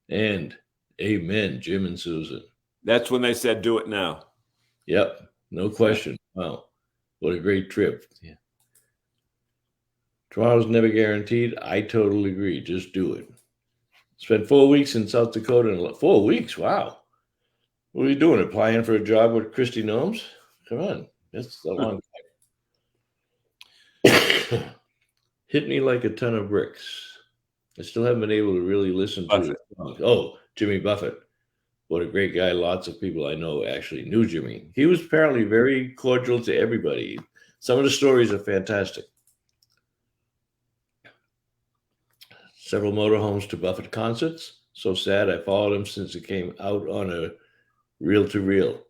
And amen, Jim and Susan. That's when they said, "Do it now." Yep, no question. Wow, what a great trip. Yeah. Tomorrow's never guaranteed. I totally agree. Just do it. Spent 4 weeks in South Dakota. 4 weeks? Wow. What are you doing? Applying for a job with Christy Gnomes? Come on. That's a long time. Hit me like a ton of bricks. I still haven't been able to really listen to it. Oh, Jimmy Buffett. What a great guy. Lots of people I know actually knew Jimmy. He was apparently very cordial to everybody. Some of the stories are fantastic. Several motorhomes to Buffett concerts. So sad. I followed him since it came out on a reel-to-reel.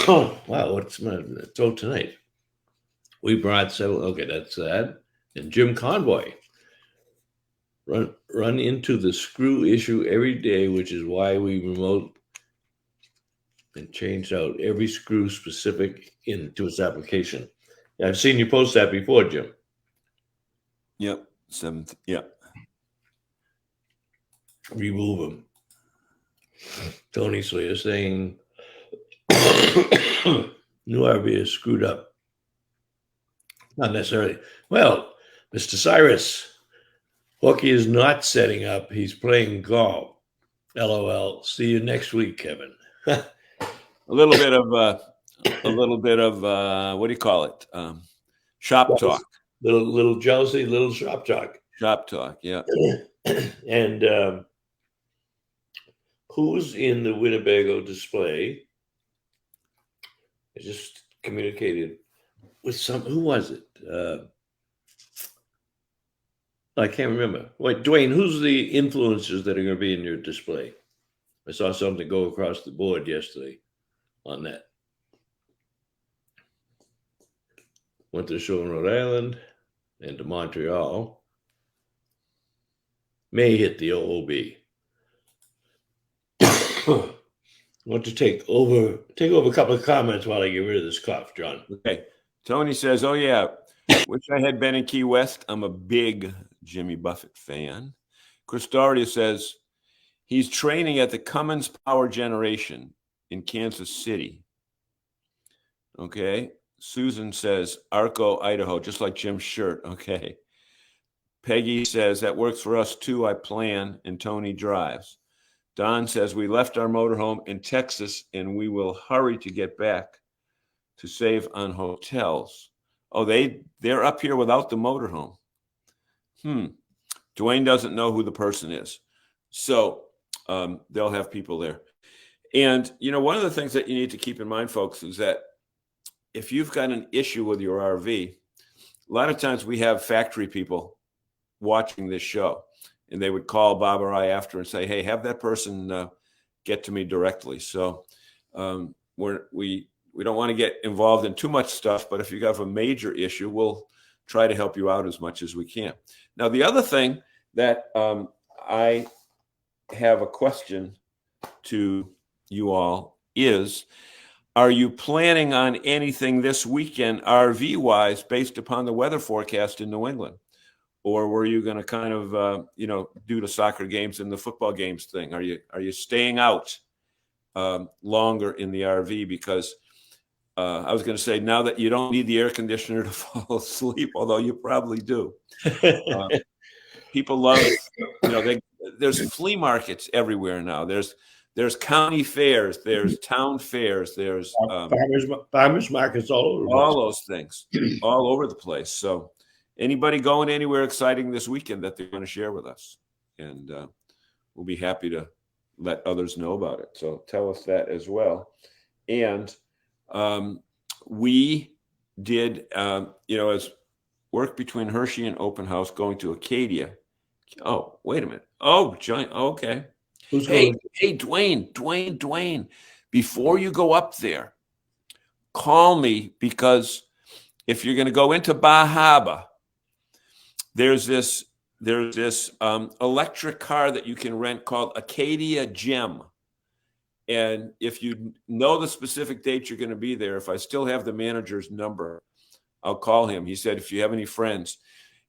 Oh, wow. What's my throat tonight? We brought several. Okay, that's that. And Jim Conboy. Run into the screw issue every day, which is why we remote and changed out every screw specific into its application. Yeah, I've seen you post that before, Jim. Yep. 7th. Yep. Remove them. Tony Slater saying new RV is screwed up. Not necessarily. Well, Mr. Cyrus, Hooky is not setting up. He's playing golf. LOL. See you next week, Kevin. A little bit of what do you call it? Shop talk. Little jealousy, little shop talk. Shop talk, yeah. And who's in the Winnebago display? I just communicated with who was it? I can't remember. Wait, Dwayne, who's the influencers that are going to be in your display? I saw something go across the board yesterday on that. Went to the show in Rhode Island and to Montreal. May hit the OOB. I want to take over a couple of comments while I get rid of this cough, John. Okay. Tony says, "Oh yeah, wish I had been in Key West. I'm a big Jimmy Buffett fan." Chris Doherty says he's training at the Cummins Power Generation in Kansas City. Okay. Susan says Arco, Idaho, just like Jim's shirt. Okay. Peggy says that works for us too. I plan and Tony drives. Don says we left our motorhome in Texas and we will hurry to get back to save on hotels. Oh, they're up here without the motorhome. Dwayne doesn't know who the person is. So they'll have people there. And, one of the things that you need to keep in mind, folks, is that if you've got an issue with your RV, a lot of times we have factory people watching this show, and they would call Bob or I after and say, "Hey, have that person get to me directly. So we don't want to get involved in too much stuff, but if you have a major issue, we'll try to help you out as much as we can. Now, the other thing that I have a question to you all is, are you planning on anything this weekend RV wise based upon the weather forecast in New England? Or were you going to kind of, do the soccer games and the football games thing? Are you staying out longer in the RV? Because I was going to say, now that you don't need the air conditioner to fall asleep, although you probably do. People love, there's flea markets everywhere now. There's county fairs, there's town fairs, there's farmers markets all over. All those things, all over the place. So anybody going anywhere exciting this weekend that they're going to share with us? And we'll be happy to let others know about it. So tell us that as well. And we did, as work between Hershey and Open House going to Acadia. Oh, wait a minute. Oh, John. Okay. Hey, Dwayne, before you go up there, call me, because if you're going to go into Bar Harbor, there's this electric car that you can rent called Acadia Gem. And if you know the specific date you're going to be there, if I still have the manager's number, I'll call him. He said, if you have any friends,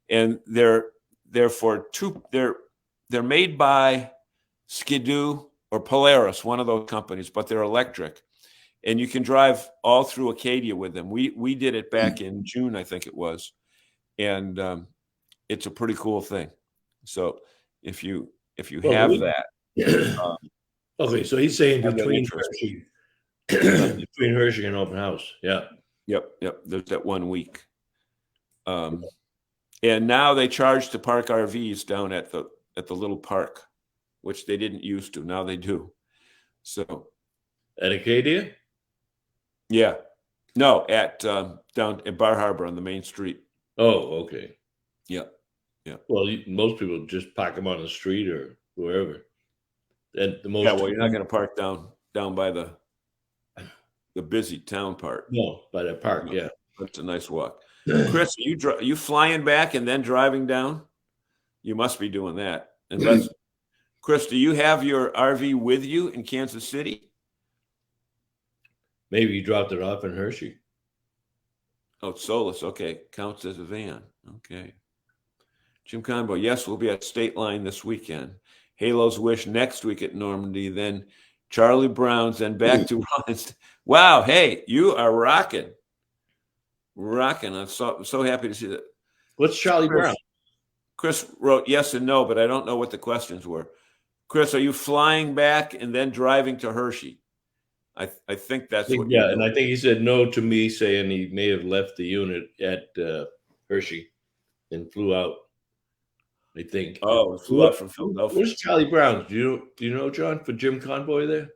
and they're made by Skidoo or Polaris, one of those companies, but they're electric, and you can drive all through Acadia with them. We did it back in June, I think it was, and it's a pretty cool thing. So if you have that, okay. So he's saying between Hershey and Open House, yeah. Yep. There's that 1 week, and now they charge to park RVs down at the little park, which they didn't used to. Now they do. So at Acadia? Yeah. No, at down at Bar Harbor on the main street. Oh, okay. Yeah. Well, most people just park them on the street or wherever. And well, you're not going to park down by the busy town part. No, by that park. No. Yeah, that's a nice walk. Chris, are you flying back and then driving down? You must be doing that. Unless, Chris, do you have your RV with you in Kansas City? Maybe you dropped it off in Hershey. Oh, it's Solus. Okay. Counts as a van. Okay. Jim Conboy, yes, we'll be at State Line this weekend. Halo's Wish next week at Normandy, then Charlie Brown's, then back to Ron's. Wow, hey, you are rocking. I'm so happy to see that. What's Charlie Brown? Chris wrote yes and no, but I don't know what the questions were. Chris, are you flying back and then driving to Hershey? I think that's what. Yeah, and I think he said no to me, saying he may have left the unit at Hershey and flew out. I think. Oh, flew out from Philadelphia. Where's Charlie Brown's? Do you know, John, for Jim Conboy there?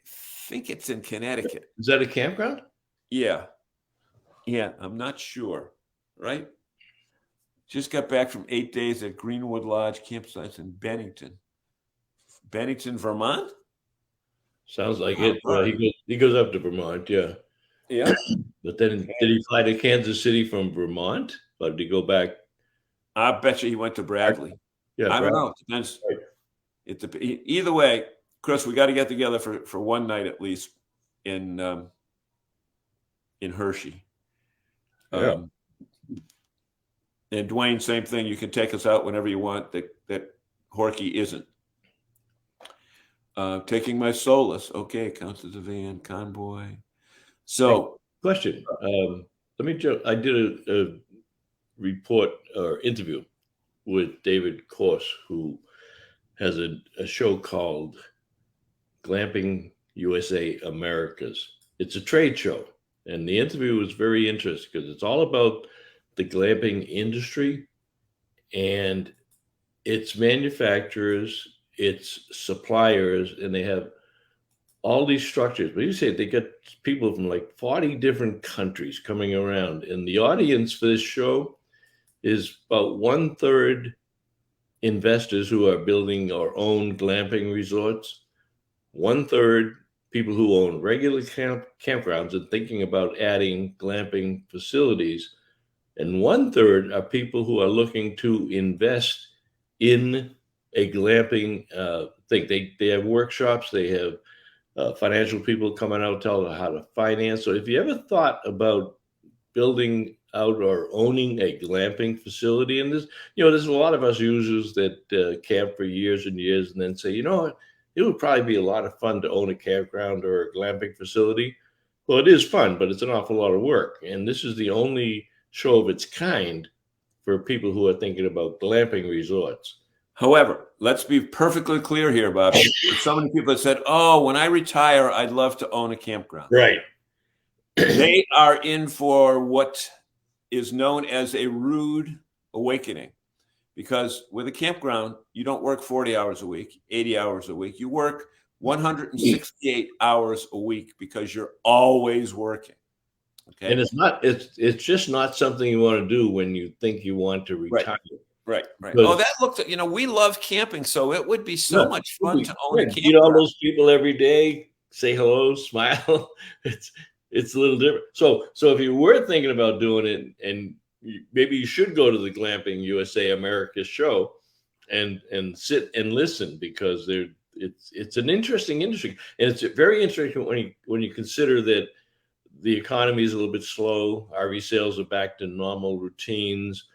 I think it's in Connecticut. Is that a campground? Yeah, I'm not sure. Right? Just got back from 8 days at Greenwood Lodge campsites in Bennington, Vermont. Sounds like it. He goes up to Vermont, yeah. Yeah. But then did he fly to Kansas City from Vermont? Or did he go back? I bet you he went to Bradley. Yeah, I don't know. It depends. Either way, Chris, we got to get together for one night at least in Hershey. Yeah. And Dwayne, same thing. You can take us out whenever you want. That Horky isn't. Taking my Solus. Okay, counts as a van. Convoy. So, question. I did a report or interview with David Corse, who has a show called Glamping USA Americas. It's a trade show, and the interview was very interesting because it's all about the glamping industry and its manufacturers, its suppliers, and they have all these structures. But you say they get people from like 40 different countries coming around, and the audience for this show is about 1/3 investors who are building or own glamping resorts, 1/3 people who own regular campgrounds and thinking about adding glamping facilities, and 1/3 are people who are looking to invest in a glamping thing. They have workshops, they have financial people coming out telling them how to finance. So if you ever thought about building out or owning a glamping facility, and this, there's a lot of us users that camp for years and years and then say, it would probably be a lot of fun to own a campground or a glamping facility. Well, it is fun, but it's an awful lot of work. And this is the only show of its kind for people who are thinking about glamping resorts. However, let's be perfectly clear here, Bob. There's so many people that said, "Oh, when I retire, I'd love to own a campground." Right. They are in for what is known as a rude awakening, because with a campground, you don't work 40 hours a week, 80 hours a week. You work 168 hours a week because you're always working. Okay. And it's just not something you want to do when you think you want to retire. Right. Oh, that looks, we love camping, so it would be so much fun to own a campground. Meet all those people every day, say hello, smile. It's a little different. So if you were thinking about doing it, and maybe you should go to the Glamping USA America show and sit and listen, because it's an interesting industry, and it's very interesting when you consider that the economy is a little bit slow. RV sales are back to normal routines.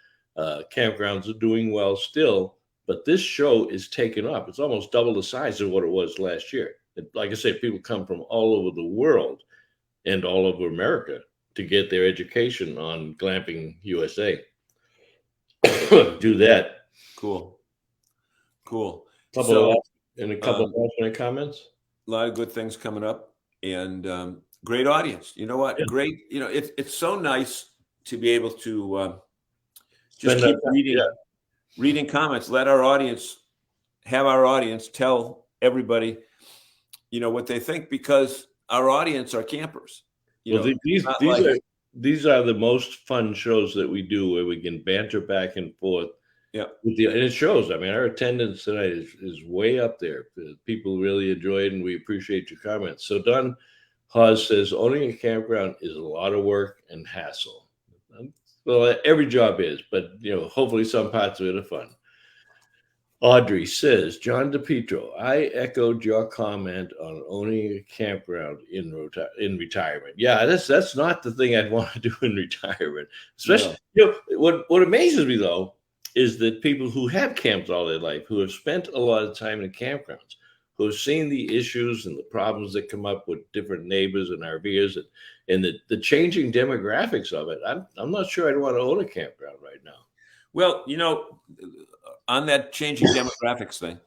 Campgrounds are doing well still, but this show is taken up. It's almost double the size of what it was last year. And like I say, people come from all over the world and all over America to get their education on Glamping USA. Do that. Cool. A couple of last minute comments. A lot of good things coming up, and great audience. You know what? Yeah. Great. It's so nice to be able to just keep reading comments. Let our audience tell everybody, what they think, because our audience are campers. These are the most fun shows that we do, where we can banter back and forth. Yeah. And it shows. I mean, our attendance tonight is way up there. People really enjoy it, and we appreciate your comments. So Don Hawes says, owning a campground is a lot of work and hassle. Well, every job is, but hopefully some parts of it are fun. Audrey says, John DePietro, I echoed your comment on owning a campground in retirement. Yeah, that's not the thing I'd want to do in retirement. Especially, what amazes me though is that people who have camped all their life, who have spent a lot of time in campgrounds, who have seen the issues and the problems that come up with different neighbors and RVers, and the changing demographics of it. I'm not sure I'd want to own a campground right now. Well, on that changing demographics thing,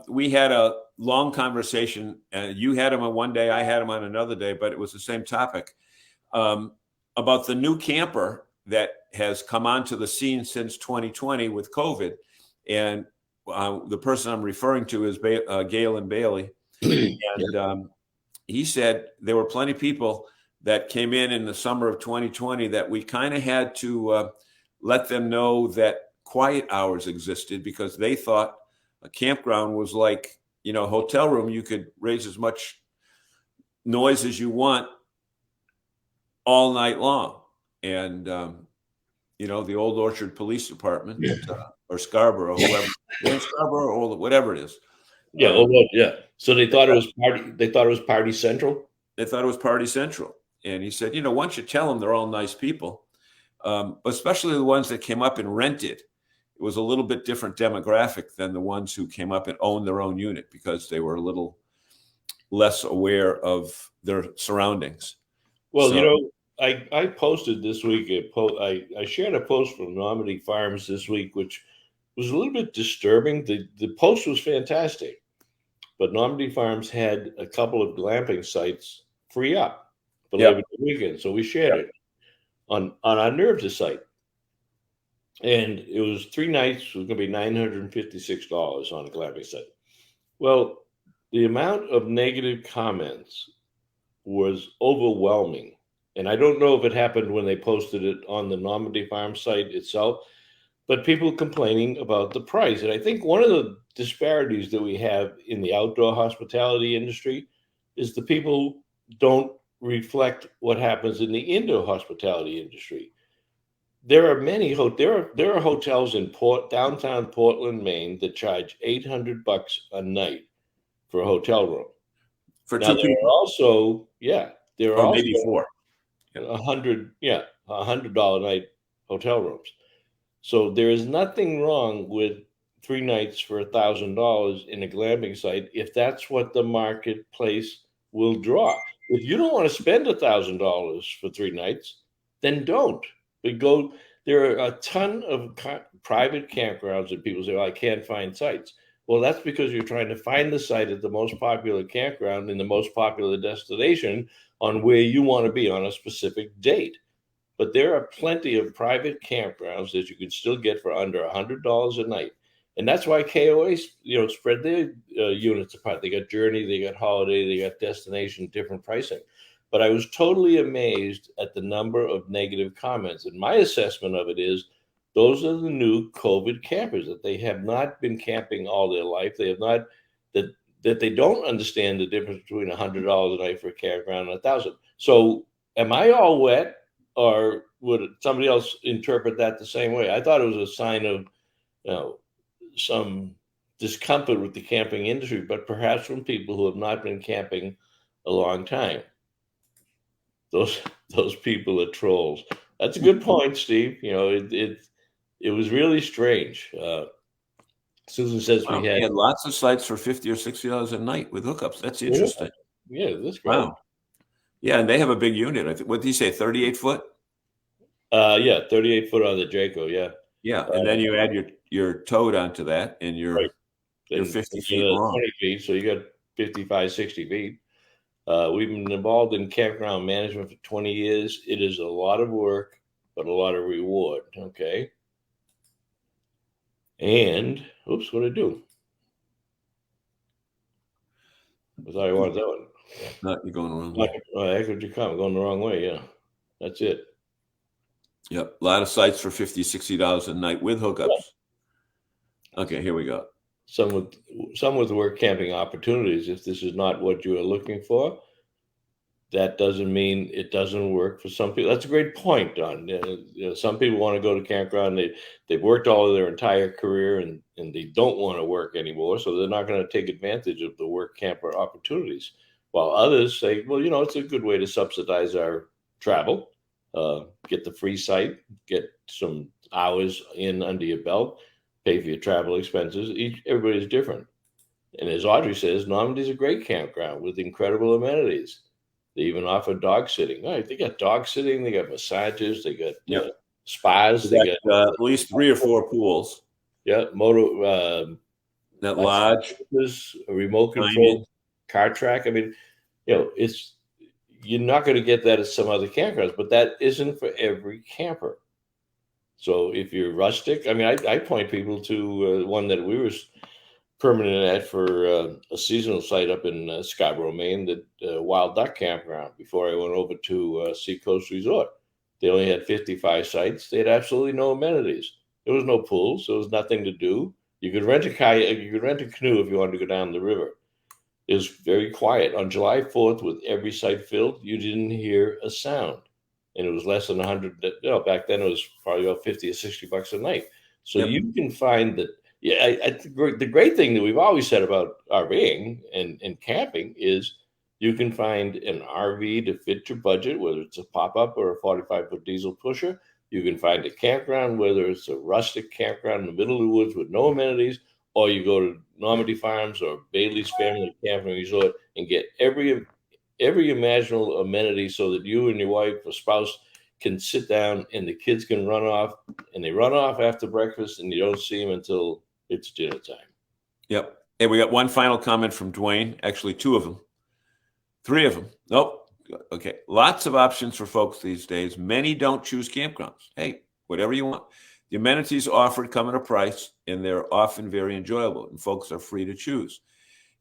we had a long conversation. You had him on one day, I had him on another day, but it was the same topic, about the new camper that has come onto the scene since 2020 with COVID. And the person I'm referring to is Galen Bailey. And he said there were plenty of people that came in the summer of 2020 that we kind of had to let them know that quiet hours existed, because they thought a campground was like, a hotel room. You could raise as much noise as you want all night long. And, the Old Orchard Police Department or Scarborough, Scarborough or whatever it is. Yeah. So they thought it was party. They thought it was Party Central. They thought it was Party Central. And he said, once you tell them they're all nice people, especially the ones that came up and rented, it was a little bit different demographic than the ones who came up and owned their own unit, because they were a little less aware of their surroundings. Well, I posted this week. I shared a post from Normandy Farms this week, which was a little bit disturbing. The post was fantastic, but Normandy Farms had a couple of glamping sites free up for Labor Day weekend, so we shared it on our Nerves site. And it was 3 nights. It was going to be $956 on a glamping site. Well, the amount of negative comments was overwhelming. And I don't know if it happened when they posted it on the Normandy Farm site itself, but people complaining about the price. And I think one of the disparities that we have in the outdoor hospitality industry is the people don't reflect what happens in the indoor hospitality industry. There are many there are hotels in downtown Portland, Maine that charge $800 a night for a hotel room. For Now two there are people, also there are or also maybe four. $100 night hotel rooms. So there is nothing wrong with 3 nights for $1,000 in a glamping site if that's what the marketplace will draw. If you don't want to spend $1,000 for 3 nights, then don't. But go. There are a ton of private campgrounds that people say, "Well, I can't find sites." Well, that's because you're trying to find the site at the most popular campground in the most popular destination on where you want to be on a specific date. But there are plenty of private campgrounds that you can still get for under $100 a night. And that's why KOA, spread their units apart. They got Journey, they got Holiday, they got Destination, different pricing. But I was totally amazed at the number of negative comments. And my assessment of it is those are the new COVID campers, that they have not been camping all their life. They have not, that they don't understand the difference between $100 a night for a campground and $1,000. So am I all wet? Or would somebody else interpret that the same way? I thought it was a sign of, some discomfort with the camping industry, but perhaps from people who have not been camping a long time. Those people are trolls. That's a good point, Steve. It was really strange. Susan says Wow, we had had lots of sites for $50 or $60 a night with hookups. That's interesting. Yeah, that's great. Wow. Yeah, and they have a big unit. I think. What did you say? 38 foot. 38 foot on the Draco. Yeah. Yeah, and then you add your toad onto that, and you're Right. you're And 50 you feet get long. 20 feet, so you got 55, 60 feet. We've been involved in campground management for 20 years. It is a lot of work, but a lot of reward. Okay. And oops, what did I do? I thought I wanted that one. No, you're going the wrong way. Heck, would you come? Going the wrong way. Yeah, that's it. Yep, a lot of sites for $50, $60 a night with hookups. Okay, here we go. Some with work camping opportunities. If this is not what you are looking for, that doesn't mean it doesn't work for some people. That's a great point, Don. Some people want to go to campground. They've worked all of their entire career and they don't want to work anymore, so they're not going to take advantage of the work camper opportunities. While others say, well, it's a good way to subsidize our travel, get the free site, get some hours in under your belt, pay for your travel expenses. Everybody's different. And as Audrey says, Normandy's a great campground with incredible amenities. They even offer dog sitting. They got dog sitting. They got massages. They got spas. They got at least 3 or 4 pools. Yeah, That lodge, a remote control car track. I mean, you're not going to get that at some other campgrounds, but that isn't for every camper. So if you're rustic, I mean, I point people to one that we were permanent at for a seasonal site up in Scarborough, Maine, the Wild Duck Campground, before I went over to Seacoast Resort. They only had 55 sites. They had absolutely no amenities. There was no pools. There was nothing to do. You could rent a kayak. You could rent a canoe if you wanted to go down the river. It was very quiet. On July 4th, with every site filled, you didn't hear a sound. And it was less than 100. Back then it was probably about 50 or 60 bucks a night. So you can find that. Yeah, the great thing that we've always said about RVing and camping is you can find an RV to fit your budget, whether it's a pop-up or a 45-foot diesel pusher. You can find a campground, whether it's a rustic campground in the middle of the woods with no amenities, or you go to Normandy Farms or Bailey's Family Camping Resort and get every imaginable amenity so that you and your wife or spouse can sit down and the kids can run off, and they run off after breakfast and you don't see them until it's dinner time. Yep. Hey, we got one final comment from Dwayne. Actually, 2 of them. 3 of them. Nope. Okay. Lots of options for folks these days. Many don't choose campgrounds. Hey, whatever you want. The amenities offered come at a price, and they're often very enjoyable, and folks are free to choose.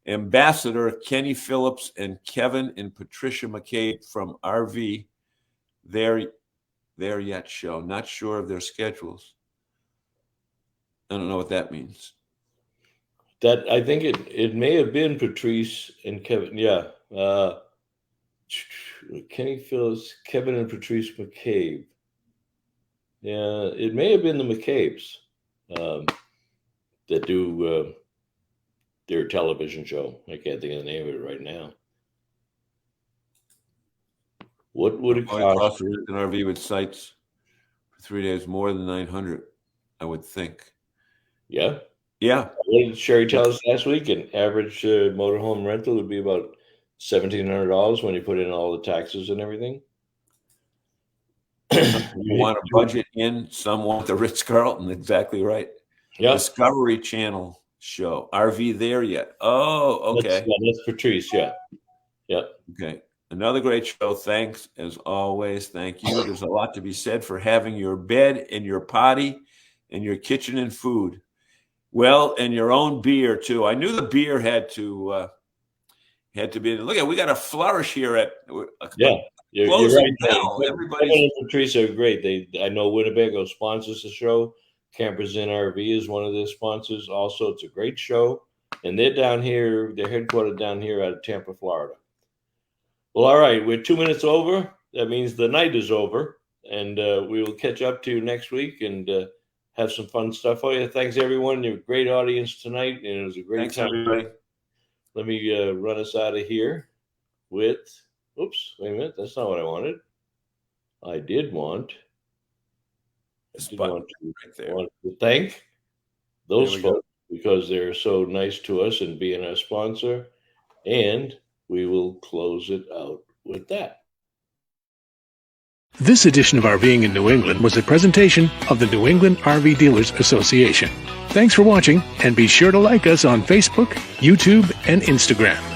Ambassador Kenny Phillips and Kevin and Patricia McCabe from RV, There Yet show. Not sure of their schedules. I don't know what that means. That I think it may have been Patrice and Kevin. Yeah. Kenny Phillips, Kevin and Patrice McCabe. Yeah, it may have been the McCabes that do their television show. I can't think of the name of it right now. What would it cost? An RV with sites for 3 days more than 900, I would think. Yeah. Yeah. What did Sheri tell us last week? An average motorhome rental would be about $1,700 when you put in all the taxes and everything. You want a budget in, some want the Ritz-Carlton, exactly right. Yeah. Discovery Channel show. RV there yet? Oh, okay. That's Patrice, yeah. Yeah. Okay. Another great show. Thanks, as always. Thank you. There's a lot to be said for having your bed and your potty and your kitchen and food. Well, and your own beer, too. I knew the beer had to be. Look at, we got a flourish here at yeah. You're right. Everybody and Patrice are great. I know Winnebago sponsors the show. Campers in RV is one of their sponsors. Also, it's a great show. And they're down here, they're headquartered down here out of Tampa, Florida. Well, all right, we're 2 minutes over. That means the night is over. And we will catch up to you next week and have some fun stuff for you. Thanks, everyone. You're a great audience tonight, and it was a great time. Everybody. Let me run us out of here with, oops, wait a minute. That's not what I wanted. I did want to thank those folks because they're so nice to us and being our sponsor. And we will close it out with that. This edition of RVing in New England was a presentation of the New England RV Dealers Association. Thanks for watching, and be sure to like us on Facebook, YouTube, and Instagram.